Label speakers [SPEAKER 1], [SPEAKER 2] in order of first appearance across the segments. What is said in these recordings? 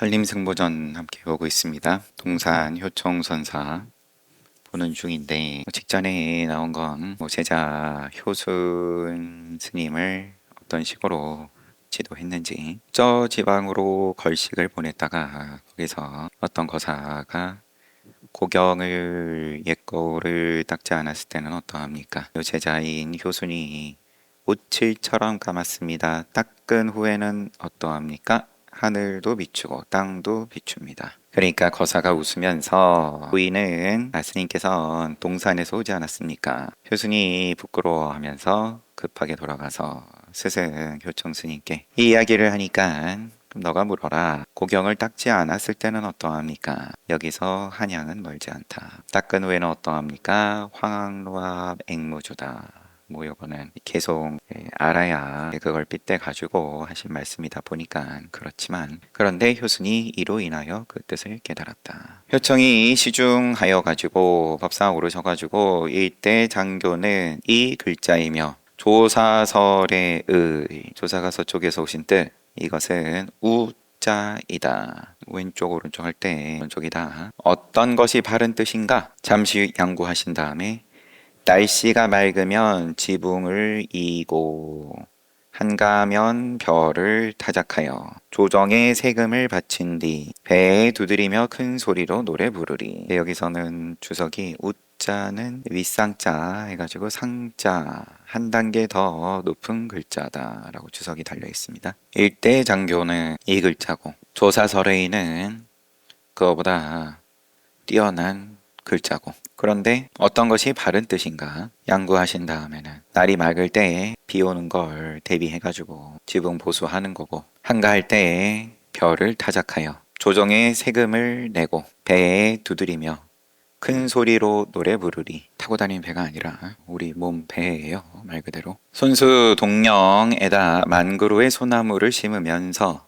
[SPEAKER 1] 산림승보전 함께 보고 있습니다. 동산 효청선사 보는 중인데 직전에 나온 건 제자 효순 스님을 어떤 식으로 지도했는지 저 지방으로 걸식을 보냈다가 거기서 어떤 거사가 고경을 옛거울을 닦지 않았을 때는 어떠합니까? 요 제자인 효순이 옷칠처럼 감았습니다. 닦은 후에는 어떠합니까? 하늘도 비추고 땅도 비춥니다. 그러니까 거사가 웃으면서 부인은 스님께서 동산에서 오지 않았습니까? 효순이 부끄러워하면서 급하게 돌아가서 스승 효청 스님께 이 이야기를 하니까 그럼 너가 물어라. 고경을 닦지 않았을 때는 어떠합니까? 여기서 한양은 멀지 않다. 닦은 후에는 어떠합니까? 황학로와 앵무주다. 뭐 요거는 계속 알아야 그걸 빗대 가지고 하신 말씀이다 보니까 그렇지만, 그런데 효순이 이로 인하여 그 뜻을 깨달았다. 효청이 시중하여 가지고 법상 오르셔 가지고 이때 장교는 이 글자이며 조사설의 조사가 서쪽에서 오신 뜻, 이것은 우자이다. 왼쪽 오른쪽 할 때 오른쪽이다. 어떤 것이 바른 뜻인가? 잠시 양구하신 다음에 날씨가 맑으면 지붕을 이고 한가하면 별을 타작하여 조정에 세금을 바친 뒤 배에 두드리며 큰 소리로 노래 부르리. 여기서는 주석이 우자는 윗상자 해가지고 상자 한 단계 더 높은 글자다 라고 주석이 달려 있습니다. 일대 장교는 이 글자고 조사설의는 그거보다 뛰어난 글자고, 그런데 어떤 것이 바른 뜻인가 양구하신 다음에는 날이 맑을 때에 비 오는 걸 대비해가지고 지붕 보수하는 거고, 한가할 때에 별을 타작하여 조정에 세금을 내고 배에 두드리며 큰 소리로 노래 부르리. 타고 다니는 배가 아니라 우리 몸 배예요. 말 그대로. 손수 동령에다 만그루의 소나무를 심으면서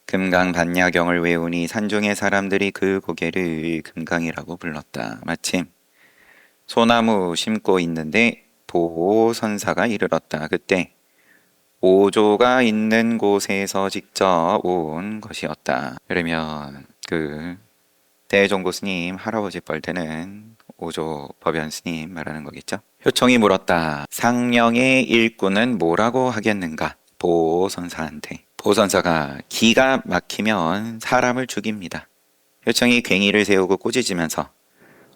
[SPEAKER 1] 금강반야경을 외우니 산중의 사람들이 그 고개를 금강이라고 불렀다. 마침 소나무 심고 있는데 보선사가 이르렀다. 그때 오조가 있는 곳에서 직접 온 것이었다. 그러면 그 대종고 스님 할아버지 뻘되는 오조 법연 스님 말하는 거겠죠. 효청이 물었다. 상령의 일꾼은 뭐라고 하겠는가? 보선사한테. 보선사가 기가 막히면 사람을 죽입니다. 효청이 괭이를 세우고 꾸짖으면서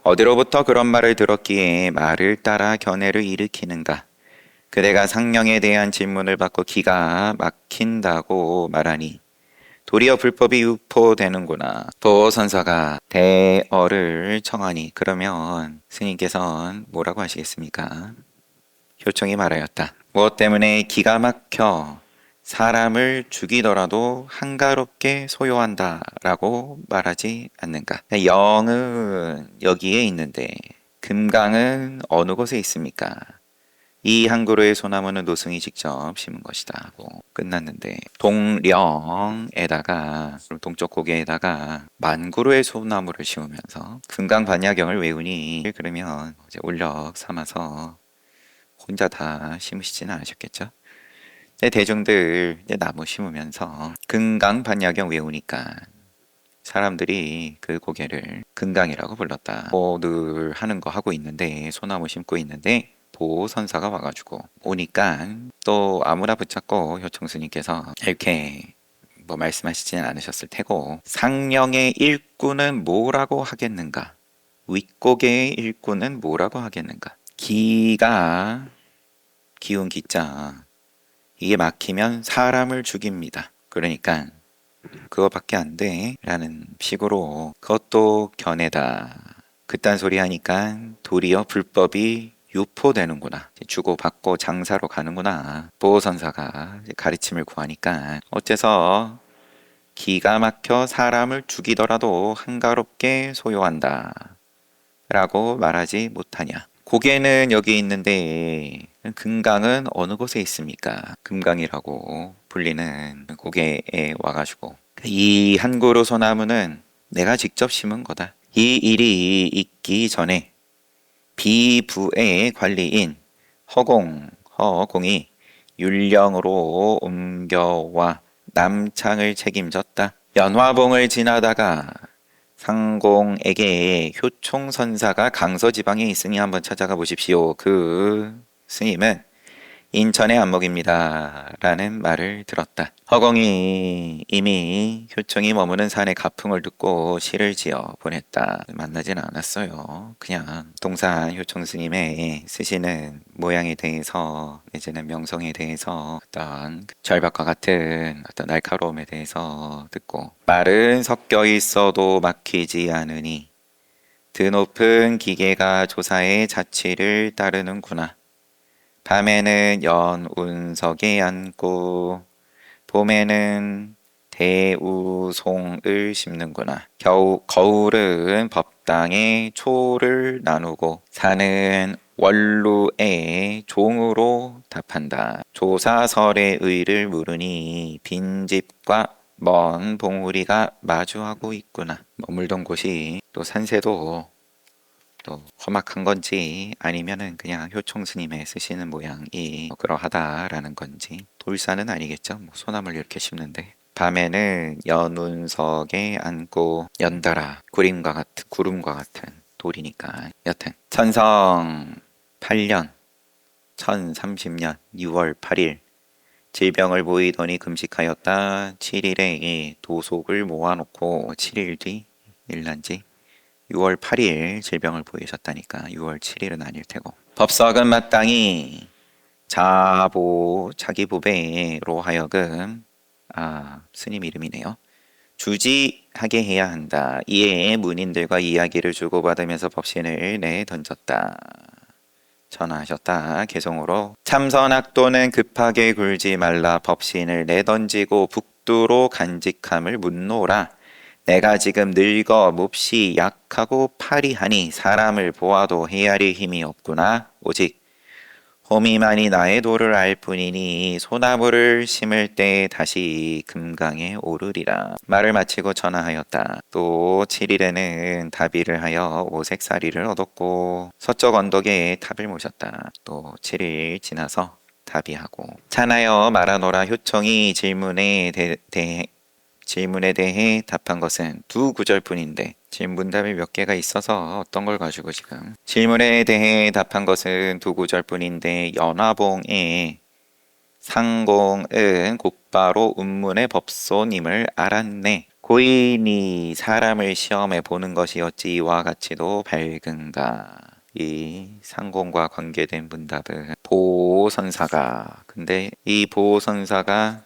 [SPEAKER 1] 어디로부터 그런 말을 들었기에 말을 따라 견해를 일으키는가? 그대가 상령에 대한 질문을 받고 기가 막힌다고 말하니 도리어 불법이 유포되는구나. 보선사가 대어를 청하니 그러면 스님께서는 뭐라고 하시겠습니까? 효청이 말하였다. 무엇 때문에 기가 막혀 사람을 죽이더라도 한가롭게 소요한다 라고 말하지 않는가? 영은 여기에 있는데 금강은 어느 곳에 있습니까? 이 한 그루의 소나무는 노승이 직접 심은 것이다 하고 끝났는데, 동령에다가 동쪽 고개에다가 만 그루의 소나무를 심으면서 금강반야경을 외우니, 그러면 이제 올력 삼아서 혼자 다 심으시지는 않으셨겠죠? 대중들 나무 심으면서 금강반야경 외우니까 사람들이 그 고개를 금강이라고 불렀다. 늘 하는 거 하고 있는데 소나무 심고 있는데 보선사가 와가지고 오니까 또 아무나 붙잡고 효청스님께서 이렇게 뭐 말씀하시지는 않으셨을 테고, 상령의 일꾼은 뭐라고 하겠는가? 윗고개의 일꾼은 뭐라고 하겠는가? 기가 기운 기자, 이게 막히면 사람을 죽입니다. 그러니까 그거밖에 안 돼 라는 식으로 그것도 견해다. 그딴 소리 하니까 도리어 불법이 유포되는구나. 주고받고 장사로 가는구나. 보호선사가 가르침을 구하니까 어째서 기가 막혀 사람을 죽이더라도 한가롭게 소요한다 라고 말하지 못하냐. 고개는 여기 있는데 금강은 어느 곳에 있습니까? 금강이라고 불리는 고개에 와가지고 이 한 그루 소나무는 내가 직접 심은 거다. 이 일이 있기 전에 비부의 관리인 허공이 율령으로 옮겨와 남창을 책임졌다. 연화봉을 지나다가 상공에게 효총선사가 강서지방에 있으니 한번 찾아가 보십시오. 그 스님은 인천의 안목입니다. 라는 말을 들었다. 허공이 이미 효총이 머무는 산의 가풍을 듣고 시를 지어 보냈다. 만나진 않았어요. 그냥 동산 효총 스님의 쓰시는 모양에 대해서 내지는 명성에 대해서 어떤 절벽과 같은 어떤 날카로움에 대해서 듣고 말은 섞여 있어도 막히지 않으니 드높은 기계가 조사의 자취를 따르는구나. 밤에는 연운석에 앉고 봄에는 대우송을 심는구나. 거울은 법당에 초를 나누고 산은 원루에 종으로 답한다. 조사설의 의를 물으니 빈집과 먼 봉우리가 마주하고 있구나. 머물던 곳이 또 산세도 또 험악한 건지 아니면은 그냥 효총 스님의 쓰시는 모양이 그러하다라는 건지 돌산은 아니겠죠. 뭐 소나무를 이렇게 심는데 밤에는 연운석에 앉고 연달아 구름과 같은 돌이니까 여튼 천성 8년 1030년 6월 8일 질병을 보이더니 금식하였다. 7일에 도속을 모아놓고 7일 뒤 일난지 6월 8일 질병을 보이셨다니까 6월 7일은 아닐 테고 법석은 마땅히 자기 부배로 하여금 스님 이름이네요. 주지하게 해야 한다. 이에 문인들과 이야기를 주고받으면서 법신을 내던졌다. 전하셨다. 개성으로 참선학도는 급하게 굴지 말라. 법신을 내던지고 북두로 간직함을 묻노라. 내가 지금 늙어 몹시 약하고 파리하니 사람을 보아도 헤아릴 힘이 없구나. 오직 호미만이 나의 도를 알 뿐이니 소나무를 심을 때 다시 금강에 오르리라. 말을 마치고 전하하였다. 또 7일에는 다비를 하여 오색사리를 얻었고 서쪽 언덕에 탑을 모셨다. 또 7일 지나서 다비하고 찬하여 말하노라. 효총이 질문에 대해 답한 것은 두 구절뿐인데 질문답이 몇 개가 있어서 어떤 걸 가지고 지금 질문에 대해 답한 것은 두 구절뿐인데 연화봉의 상공은 곧바로 운문의 법소님을 알았네. 고인이 사람을 시험해 보는 것이 어찌 이와 같이도 밝은가. 이 상공과 관계된 문답은 보선사가 근데 이 보선사가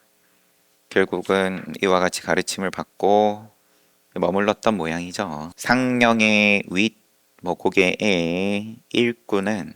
[SPEAKER 1] 결국은 이와 같이 가르침을 받고 머물렀던 모양이죠. 상령의 고개의 일꾼은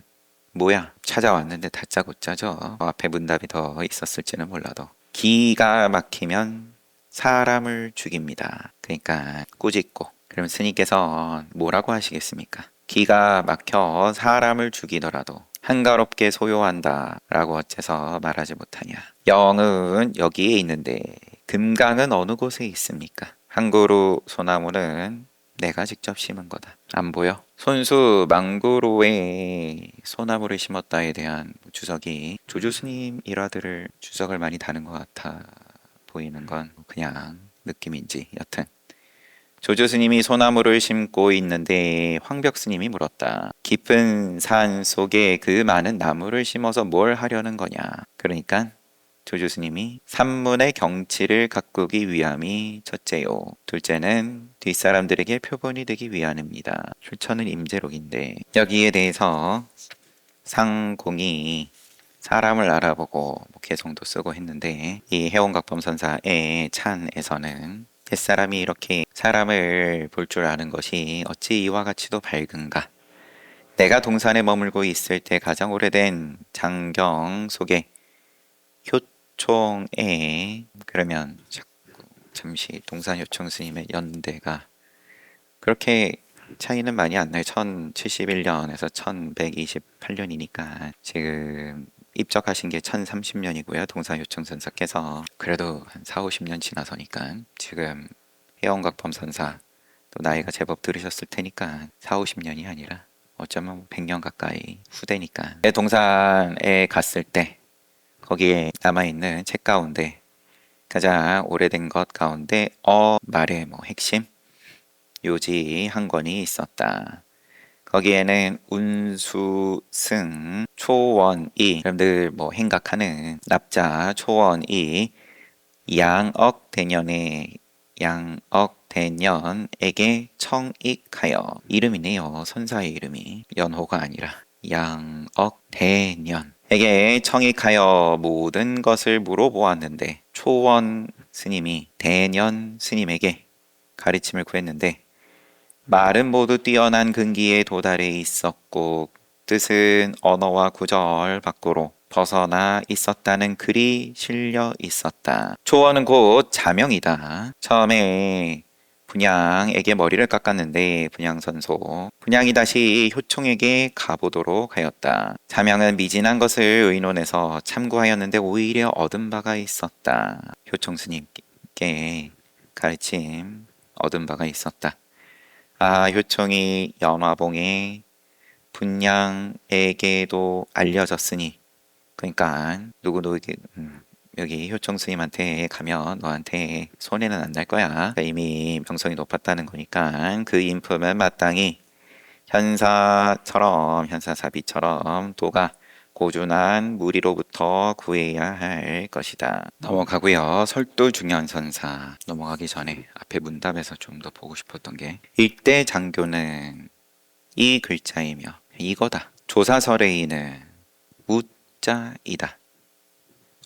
[SPEAKER 1] 뭐야? 찾아왔는데 다짜고짜죠. 앞에 문답이 더 있었을지는 몰라도 기가 막히면 사람을 죽입니다. 그러니까 꾸짖고 그럼 스님께서 뭐라고 하시겠습니까? 기가 막혀 사람을 죽이더라도 한가롭게 소요한다 라고 어째서 말하지 못하냐. 영은 여기에 있는데 금강은 어느 곳에 있습니까? 한 그루 소나무는 내가 직접 심은 거다. 안 보여? 손수 망구로에 소나무를 심었다에 대한 주석이 조주스님 일화들을 주석을 많이 다는 것 같아 보이는 건 그냥 느낌인지 여튼 조조스님이 소나무를 심고 있는데 황벽스님이 물었다. 깊은 산 속에 그 많은 나무를 심어서 뭘 하려는 거냐. 그러니까 조조스님이 산문의 경치를 가꾸기 위함이 첫째요. 둘째는 뒷사람들에게 표본이 되기 위함입니다. 출처는 임재록인데 여기에 대해서 상공이 사람을 알아보고 개성도 쓰고 했는데 이 해원각범선사의 찬에서는 옛사람이 이렇게 사람을 볼 줄 아는 것이 어찌 이와 같이도 밝은가. 내가 동산에 머물고 있을 때 가장 오래된 장경 속에 효총에 그러면 잠시 동산 효총 스님의 연대가 그렇게 차이는 많이 안 나요. 1071년에서 1128년이니까 지금 입적하신 게 1030년이고요. 동산 효총 선사께서 그래도 한 4, 50년 지나서니까 지금 해원각범 선사 또 나이가 제법 들으셨을 테니까 4, 50년이 아니라 어쩌면 100년 가까이 후대니까 내 동산에 갔을 때 거기에 남아있는 책 가운데 가장 오래된 것 가운데 말의 핵심 요지 한 권이 있었다. 거기에는 운수, 승, 초원이, 여러분들 행각하는 납자 초원이 양억대년에게 청익하여, 이름이네요. 선사의 이름이 연호가 아니라 양억대년에게 청익하여 모든 것을 물어보았는데, 초원 스님이 대년 스님에게 가르침을 구했는데, 말은 모두 뛰어난 근기에 도달해 있었고 뜻은 언어와 구절 밖으로 벗어나 있었다는 글이 실려 있었다. 초원은 곧 자명이다. 처음에 분양에게 머리를 깎았는데 분양이 다시 효총에게 가보도록 하였다. 자명은 미진한 것을 의논해서 참고하였는데 오히려 얻은 바가 있었다. 효총 스님께 가르침 얻은 바가 있었다. 효총이 연화봉의 분양에게도 알려졌으니, 그러니까 여기 효총 스님한테 가면 너한테 손해는 안 날 거야. 그러니까 이미 명성이 높았다는 거니까 그 인품은 마땅히 현사사비처럼 도가 고준한 무리로부터 구해야 할 것이다. 넘어가고요. 설도중현선사 넘어가기 전에 앞에 문답에서 좀 더 보고 싶었던 게, 일대 장교는 이 글자이며 이거다. 조사설의인은 무자이다.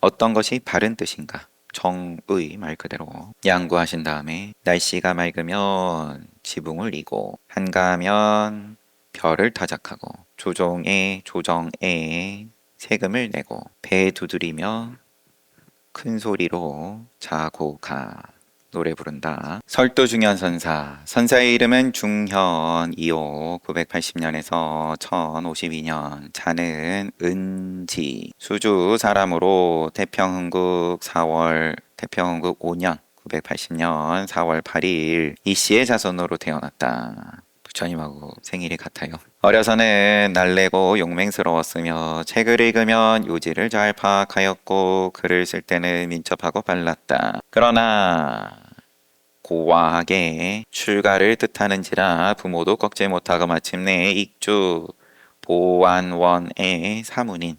[SPEAKER 1] 어떤 것이 바른 뜻인가? 정의 말 그대로 양구하신 다음에 날씨가 맑으면 지붕을 이고 한가하면 별을 타작하고 조정에 세금을 내고 배 두드리며 큰 소리로 자고 가 노래 부른다. 설도중현선사, 선사의 이름은 중현이요 980년에서 1052년, 자는 은지, 수주 사람으로 태평흥국 5년 980년 4월 8일 이씨의 자손으로 태어났다. 부처님하고 생일이 같아요. 어려서는 날래고 용맹스러웠으며 책을 읽으면 요지를 잘 파악하였고 글을 쓸 때는 민첩하고 빨랐다. 그러나 고와하게 출가를 뜻하는지라 부모도 꺾지 못하고 마침내 익주 보안원의 사문인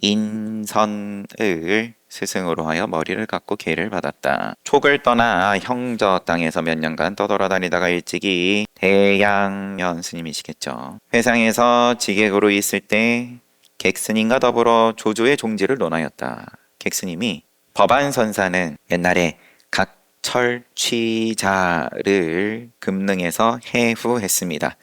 [SPEAKER 1] 인선을 스승으로 하여 머리를 깎고 계를 받았다. 촉을 떠나 형저 땅에서 몇 년간 떠돌아다니다가 일찍이 대양면 스님이시겠죠. 회상에서 지객으로 있을 때 객스님과 더불어 조조의 종지를 논하였다. 객스님이 법안선사는 옛날에 각 철취자를 금능에서 해후했습니다.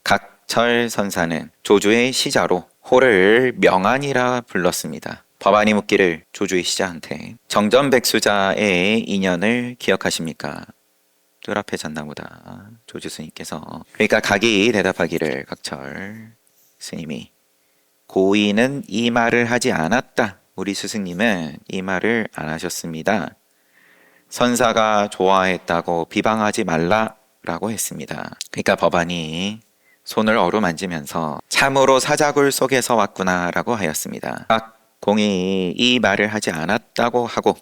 [SPEAKER 1] 각철선사는 조조의 시자로 호를 명안이라 불렀습니다. 법안이 묻기를 조조의 시자한테 정전백수자의 인연을 기억하십니까? 뜰 앞에 잤나보다 조조 스님께서. 그러니까 각이 대답하기를 각철 스님이 고인은 이 말을 하지 않았다. 우리 스승님은 이 말을 안 하셨습니다. 선사가 좋아했다고 비방하지 말라라고 했습니다. 그러니까 법안이 손을 어루만지면서 참으로 사자굴 속에서 왔구나라고 하였습니다. 각 공이 이 말을 하지 않았다고 하고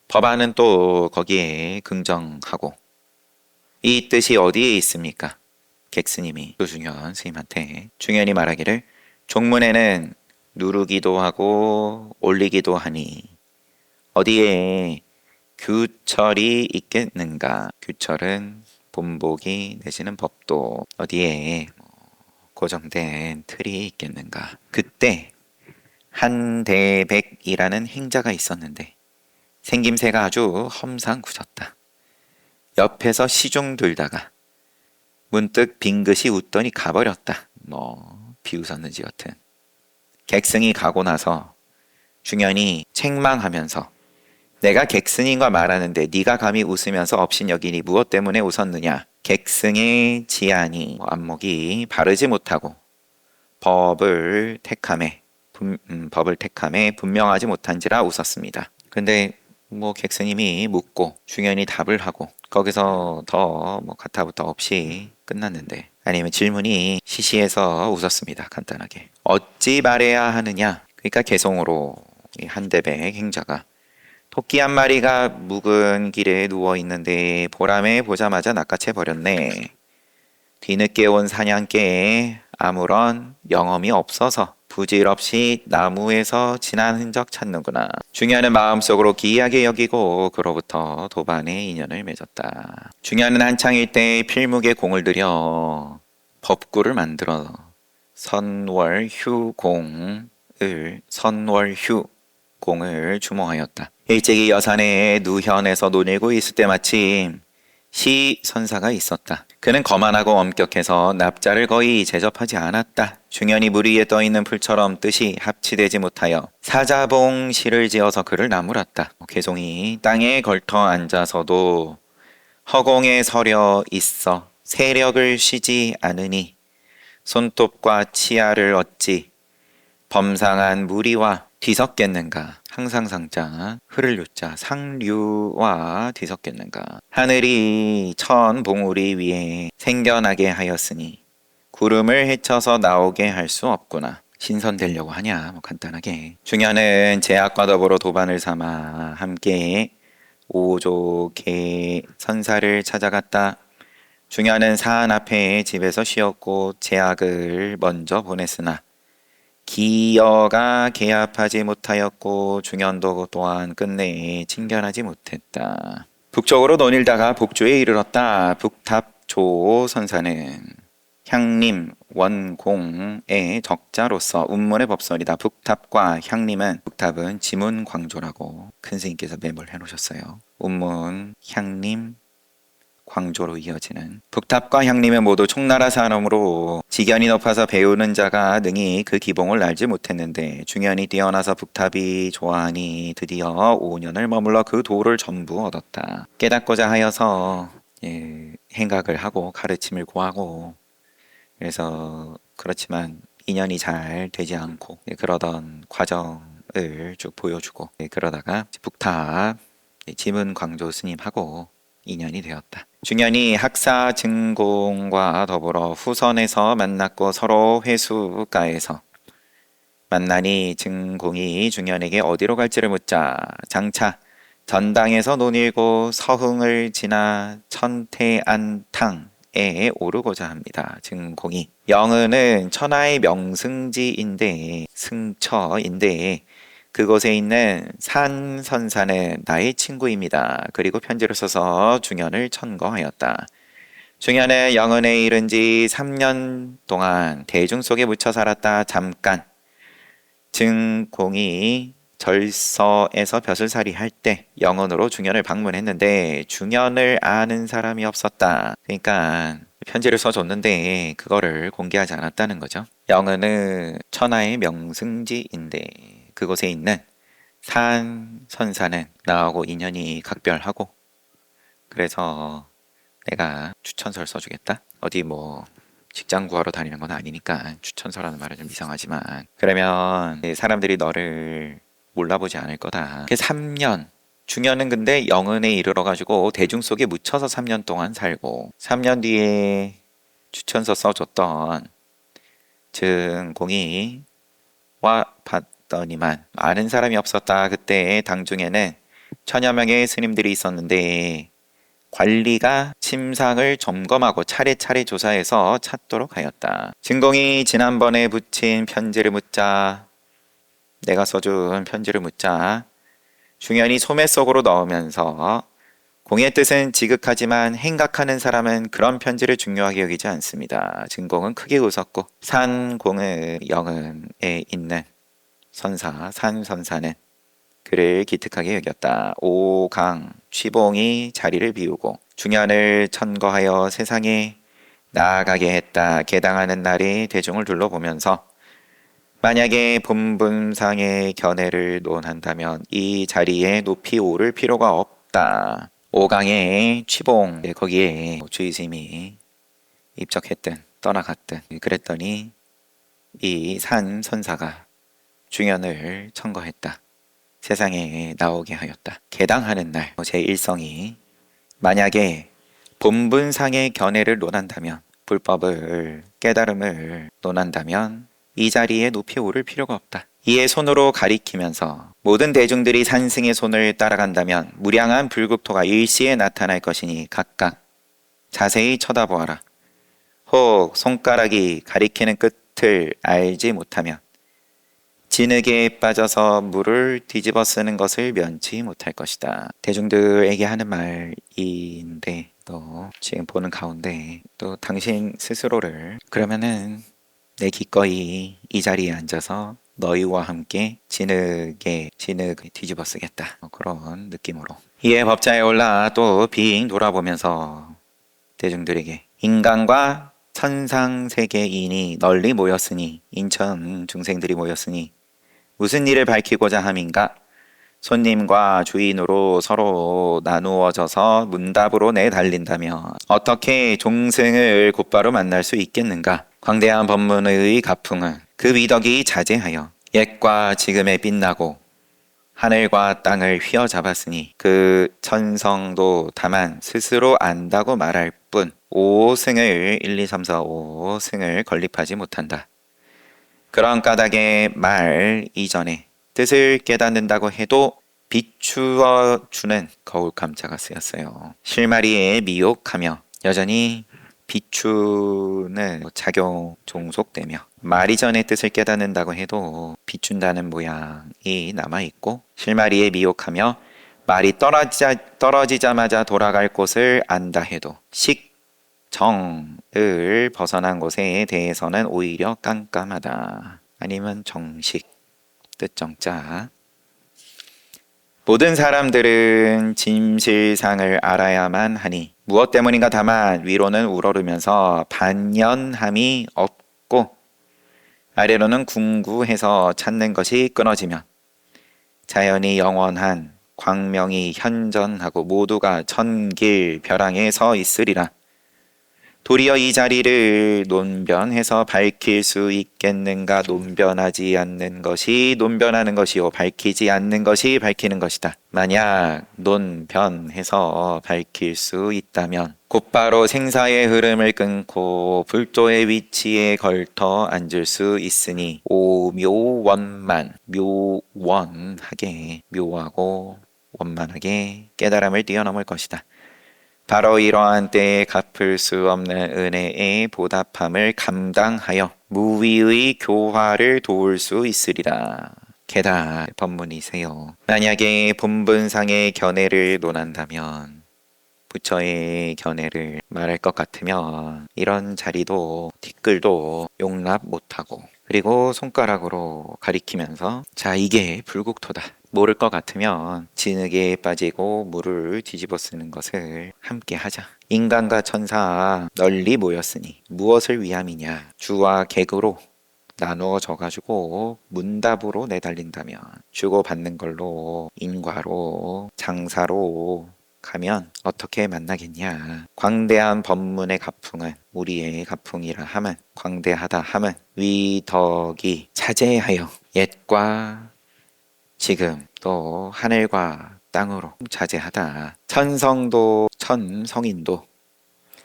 [SPEAKER 1] 법안은 또 거기에 긍정하고, 이 뜻이 어디에 있습니까? 객스님이 조중현 스님한테, 중현이 말하기를 종문에는 누르기도 하고 올리기도 하니 어디에 규철이 있겠는가? 규철은 본보기 내지는 법도 어디에 고정된 틀이 있겠는가? 그때 한대백이라는 행자가 있었는데 생김새가 아주 험상궂었다. 옆에서 시중 들다가 문득 빙긋이 웃더니 가버렸다. 비웃었는지 여튼. 객승이 가고 나서 중현이 책망하면서 내가 객승인과 말하는데 네가 감히 웃으면서 업신여기니 무엇 때문에 웃었느냐? 객승의 지안이 안목이 바르지 못하고 법을 택함에 분명하지 못한지라 웃었습니다. 근데 객스님이 묻고 중현이 답을 하고 거기서 더 가타부터 없이 끝났는데, 아니면 질문이 시시해서 웃었습니다. 간단하게. 어찌 말해야 하느냐? 그러니까 개성으로 이 한대백 행자가 토끼 한 마리가 묵은 길에 누워 있는데 보람에 보자마자 낚아채 버렸네. 뒤늦게 온 사냥개에 아무런 영험이 없어서 부질없이 나무에서 지난 흔적 찾는구나. 중요한은 마음속으로 기이하게 여기고 그로부터 도반의 인연을 맺었다. 중요한은 한창일 때 필묵에 공을 들여 법구를 만들어 선월휴공을 주모하였다. 일찍이 여산의 누현에서 논일고 있을 때 마침 시 선사가 있었다. 그는 거만하고 엄격해서 납자를 거의 제접하지 않았다. 중연이 물 위에 떠있는 풀처럼 뜻이 합치되지 못하여 사자봉 시를 지어서 그를 나무랐다. 개송이 땅에 걸터 앉아서도 허공에 서려 있어 세력을 쉬지 않으니 손톱과 치아를 어찌 범상한 무리와 뒤섞겠는가. 항상상자 흐를 유자 상류와 뒤섞겠는가. 하늘이 천 봉우리 위에 생겨나게 하였으니 구름을 헤쳐서 나오게 할 수 없구나. 신선되려고 하냐. 간단하게. 중요는 제약과 더불어 도반을 삼아 함께 오조개 선사를 찾아갔다. 중요는 산 앞에 집에서 쉬었고 제약을 먼저 보냈으나 기여가 개합하지 못하였고 중연도 또한 끝내 친견하지 못했다. 북쪽으로 논일다가 북조에 이르렀다. 북탑조 선사는 향림 원공의 적자로서 운문의 법설이다. 북탑과 향림은, 북탑은 지문 광조라고 큰 스님께서 메모를 해놓으셨어요. 운문, 향림, 광조로 이어지는 북탑과 향림은 모두 총나라 산업으로 지견이 높아서 배우는 자가 능히 그 기봉을 알지 못했는데 중연이 뛰어나서 북탑이 좋아하니 드디어 5년을 머물러 그 도를 전부 얻었다. 깨닫고자 하여서 행각을 하고 가르침을 구하고 그래서 그렇지만 인연이 잘 되지 않고 그러던 과정을 쭉 보여주고 그러다가 북탑 지문 광조 스님하고 인연이 되었다. 중연이 학사 증공과 더불어 후선에서 만났고 서로 회수가에서 만나니 증공이 중연에게 어디로 갈지를 묻자 장차 전당에서 논일고 서흥을 지나 천태안탕에 오르고자 합니다. 증공이 영은은 천하의 명승지인데 승처인데 그곳에 있는 산선사는 나의 친구입니다. 그리고 편지를 써서 중연을 천거하였다. 중연은 영은에 이른 지 3년 동안 대중 속에 묻혀 살았다. 잠깐 증공이 절서에서 벼슬살이 할 때 영은으로 중연을 방문했는데 중연을 아는 사람이 없었다. 그러니까 편지를 써줬는데 그거를 공개하지 않았다는 거죠. 영은은 천하의 명승지인데 그곳에 있는 산 선사는 나하고 인연이 각별하고 그래서 내가 추천서를 써주겠다. 어디 뭐 직장 구하러 다니는 건 아니니까 추천서라는 말은 좀 이상하지만 그러면 사람들이 너를 몰라보지 않을 거다. 3년 중년은 근데 영은에 이르러가지고 대중 속에 묻혀서 3년 동안 살고 3년 뒤에 추천서 써줬던 증공이 와 봤더니만 아는 사람이 없었다. 그때 당중에는 천여 명의 스님들이 있었는데 관리가 침상을 점검하고 차례차례 조사해서 찾도록 하였다. 증공이 지난번에 붙인 편지를 묻자 내가 써준 편지를 묻자 중연이 소매 속으로 넣으면서 공의 뜻은 지극하지만 행각하는 사람은 그런 편지를 중요하게 여기지 않습니다. 증공은 크게 웃었고 산공의 영은에 있는 선사 산선사는 그를 기특하게 여겼다. 오강 취봉이 자리를 비우고 중연을 천거하여 세상에 나아가게 했다. 개당하는 날에 대중을 둘러보면서 만약에 본분상의 견해를 논한다면 이 자리에 높이 오를 필요가 없다. 오강의 취봉 거기에 주의스님이 입적했든 떠나갔든 그랬더니 이 산 선사가 중연을 천거했다. 세상에 나오게 하였다. 개당하는 날 제1성이 만약에 본분상의 견해를 논한다면 불법을 깨달음을 논한다면 이 자리에 높이 오를 필요가 없다. 이에 손으로 가리키면서 모든 대중들이 산승의 손을 따라간다면 무량한 불국토가 일시에 나타날 것이니 각각 자세히 쳐다보아라. 혹 손가락이 가리키는 끝을 알지 못하면 진흙에 빠져서 물을 뒤집어 쓰는 것을 면치 못할 것이다. 대중들에게 하는 말인데 또 지금 보는 가운데 또 당신 스스로를 그러면은 내 기꺼이 이 자리에 앉아서 너희와 함께 진흙을 뒤집어 쓰겠다. 그런 느낌으로. 이에 법자에 올라 또 빙 돌아보면서 대중들에게 인간과 천상세계인이 널리 모였으니 인천 중생들이 모였으니 무슨 일을 밝히고자 함인가? 손님과 주인으로 서로 나누어져서 문답으로 내달린다면 어떻게 종승을 곧바로 만날 수 있겠는가? 광대한 법문의 가풍은 그 위덕이 자제하여 옛과 지금에 빛나고 하늘과 땅을 휘어잡았으니 그 천성도 다만 스스로 안다고 말할 뿐 5승을 1, 2, 3, 4, 5승을 건립하지 못한다. 그런 까닭의 말 이전에 뜻을 깨닫는다고 해도 비추어 주는 거울감자가 쓰였어요. 실마리에 미혹하며 여전히 비추는 작용 종속되며 말 이전의 뜻을 깨닫는다고 해도 비춘다는 모양이 남아있고 실마리에 미혹하며 말이 떨어지자마자 돌아갈 곳을 안다 해도 정을 벗어난 곳에 대해서는 오히려 깜깜하다. 아니면 정식, 뜻정자. 모든 사람들은 진실상을 알아야만 하니 무엇 때문인가 다만 위로는 우러르면서 반연함이 없고 아래로는 궁구해서 찾는 것이 끊어지면 자연이 영원한 광명이 현전하고 모두가 천길 벼랑에 서 있으리라. 도리어 이 자리를 논변해서 밝힐 수 있겠는가? 논변하지 않는 것이 논변하는 것이요 밝히지 않는 것이 밝히는 것이다. 만약 논변해서 밝힐 수 있다면 곧바로 생사의 흐름을 끊고 불조의 위치에 걸터 앉을 수 있으니 오묘원만 묘원하게 묘하고 원만하게 깨달음을 뛰어넘을 것이다. 바로 이러한 때에 갚을 수 없는 은혜의 보답함을 감당하여 무위의 교화를 도울 수 있으리라. 게다 법문이세요. 만약에 본분상의 견해를 논한다면 부처의 견해를 말할 것 같으면 이런 자리도 뒷글도 용납 못하고 그리고 손가락으로 가리키면서 자 이게 불국토다. 모를 것 같으면 진흙에 빠지고 물을 뒤집어 쓰는 것을 함께 하자. 인간과 천사 널리 모였으니 무엇을 위함이냐. 주와 객으로 나누어져 가지고 문답으로 내달린다면 주고받는 걸로 인과로 장사로 가면 어떻게 만나겠냐. 광대한 법문의 가풍은 우리의 가풍이라 함은 광대하다 함은 위덕이 자제하여 옛과 지금 또 하늘과 땅으로 자제하다. 천성인도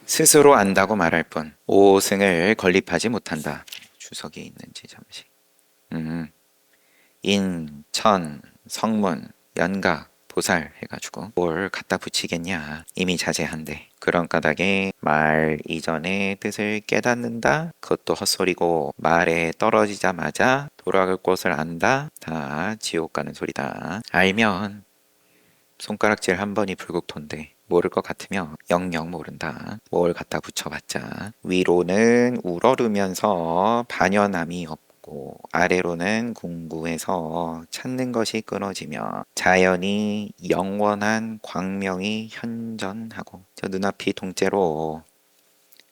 [SPEAKER 1] 스스로 안다고 말할 뿐 오승을 건립하지 못한다. 주석이 있는지 잠시. 인, 천, 성문, 연각, 보살 해가지고 뭘 갖다 붙이겠냐. 이미 자제한데 그런 까닭에 말 이전의 뜻을 깨닫는다. 그것도 헛소리고 말에 떨어지자마자 돌아갈 곳을 안다. 다 지옥 가는 소리다. 알면 손가락질 한 번이 불국토인데 모를 것 같으면 영영 모른다. 뭘 갖다 붙여봤자 위로는 우러르면서 반연함이 없고 아래로는 궁구해서 찾는 것이 끊어지며 자연이 영원한 광명이 현전하고 저 눈앞이 동째로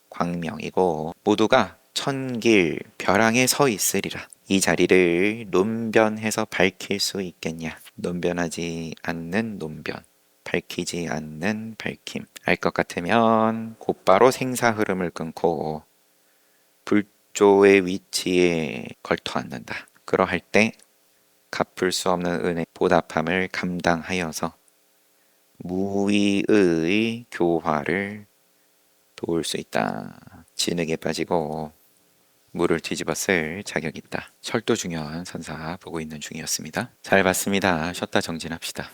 [SPEAKER 1] 광명이고 모두가 천길 벼랑에 서 있으리라. 이 자리를 논변해서 밝힐 수 있겠냐. 논변하지 않는 논변, 밝히지 않는 밝힘. 알 것 같으면 곧바로 생사 흐름을 끊고 불조의 위치에 걸터 앉는다. 그러할 때 갚을 수 없는 은혜 보답함을 감당하여서 무위의 교화를 도울 수 있다. 진흙에 빠지고 물을 뒤집어 쓸 자격이 있다. 철도 중요한 선사 보고 있는 중이었습니다. 잘 봤습니다. 쉬었다 정진합시다.